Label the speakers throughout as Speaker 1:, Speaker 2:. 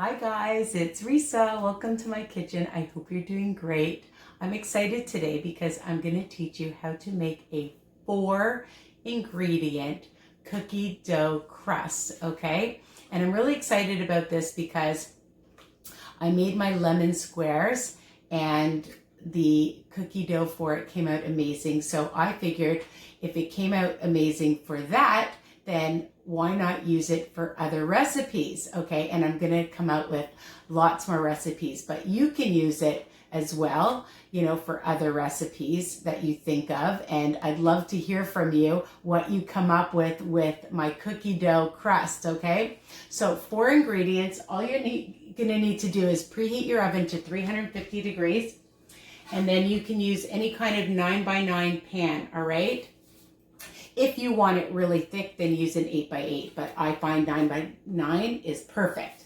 Speaker 1: Hi guys, it's Risa. Welcome to my kitchen. I hope you're doing great. I'm excited today because I'm going to teach you how to make a 4-ingredient cookie dough crust, okay? And I'm really excited about this because I made my lemon squares and the cookie dough for it came out amazing. So I figured if it came out amazing for that, then why not use it for other recipes, okay? And I'm gonna come out with lots more recipes, but you can use it as well, you know, for other recipes that you think of. And I'd love to hear from you what you come up with my cookie dough crust, okay? So 4 ingredients. All you're gonna need to do is preheat your oven to 350 degrees. And then you can use any kind of 9x9 pan, all right? If you want it really thick, then use an 8x8, but I find 9x9 is perfect.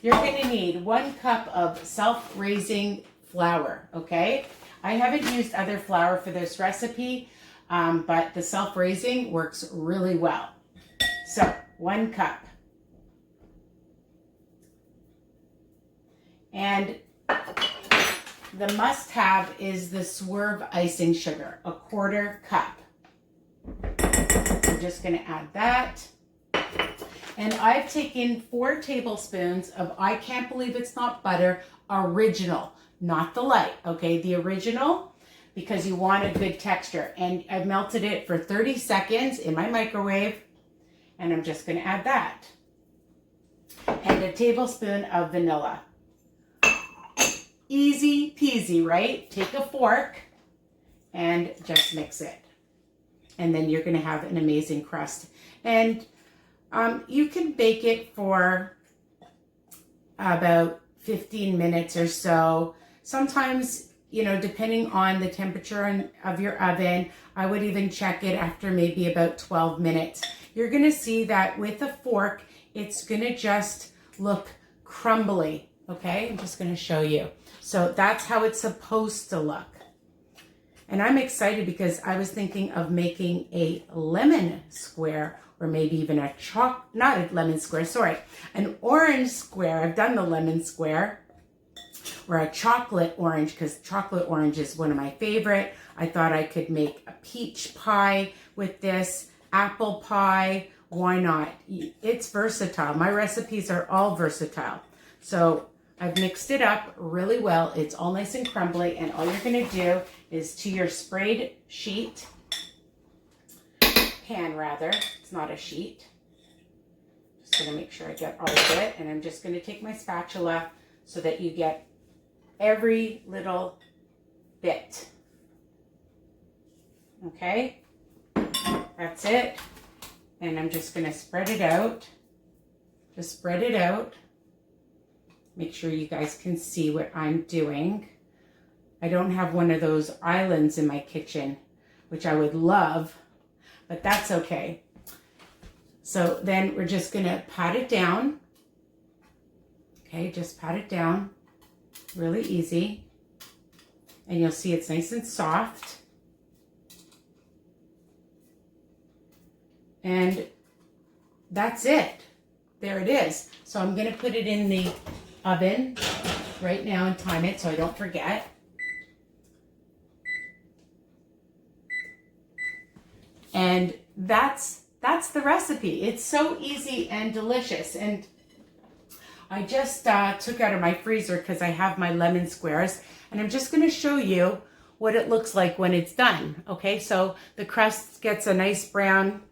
Speaker 1: You're gonna need 1 cup of self-raising flour, okay? I haven't used other flour for this recipe, but the self-raising works really well. So 1 cup. And the must-have is the Swerve Icing Sugar, a 1/4 cup. I'm just going to add that. And I've taken 4 tablespoons of, I can't believe it's not butter, original, not the light, okay? The original, because you want a good texture. And I've melted it for 30 seconds in my microwave, and I'm just going to add that. And a tablespoon of vanilla. Easy peasy, right? Take a fork and just mix it. And then you're going to have an amazing crust. And you can bake it for about 15 minutes or so. Sometimes, you know, depending on the temperature of your oven, I would even check it after maybe about 12 minutes. You're going to see that with a fork, it's going to just look crumbly. Okay, I'm just going to show you. So that's how it's supposed to look. And I'm excited because I was thinking of making a lemon square, or maybe even not a lemon square, sorry, an orange square. I've done the lemon square, or a chocolate orange, because chocolate orange is one of my favorite. I thought I could make a peach pie with this, apple pie. Why not? It's versatile. My recipes are all versatile. So I've mixed it up really well. It's all nice and crumbly, and all you're gonna do is to your sprayed sheet, pan rather, it's not a sheet. Just gonna make sure I get all of it, and I'm just gonna take my spatula so that you get every little bit. Okay, that's it. And I'm just gonna spread it out. Just spread it out. Make sure you guys can see what I'm doing. I don't have one of those islands in my kitchen, which I would love, but that's okay. So then we're just gonna pat it down. Okay, just pat it down, really easy. And you'll see it's nice and soft. And that's it. There it is. So I'm gonna put it in the oven right now and time it so I don't forget. And that's the recipe. It's so easy and delicious. And I just took out of my freezer because I have my lemon squares, and I'm just going to show you what it looks like when it's done. Okay, so the crust gets a nice brown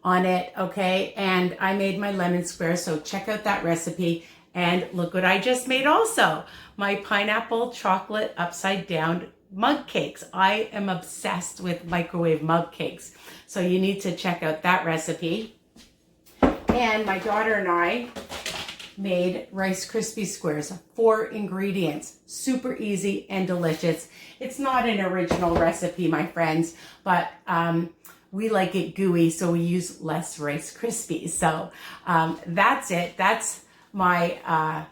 Speaker 1: on it, okay, and I made my lemon squares, so check out that recipe. And look what I just made also, my pineapple chocolate upside down mug cakes. I am obsessed with microwave mug cakes, so you need to check out that recipe. And my daughter and I made Rice Krispie squares, 4 ingredients, super easy and delicious. It's not an original recipe, my friends, but we like it gooey, so we use less Rice Krispies. So that's it. That's my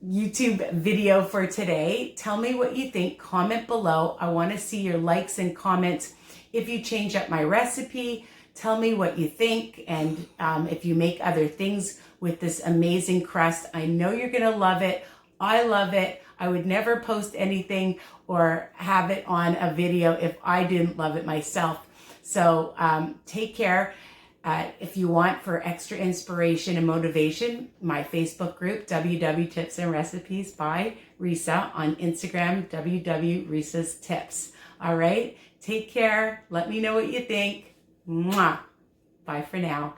Speaker 1: YouTube video for today. Tell me what you think. Comment below. I want to see your likes and comments. If you change up my recipe, Tell me what you think, and if you make other things with this amazing crust. I know you're gonna love it. I love it. I would never post anything or have it on a video if I didn't love it myself. So take care. If you want for extra inspiration and motivation, my Facebook group, WW Tips and Recipes by Risa, on Instagram, WW Risa's Tips. All right, take care. Let me know what you think. Mwah. Bye for now.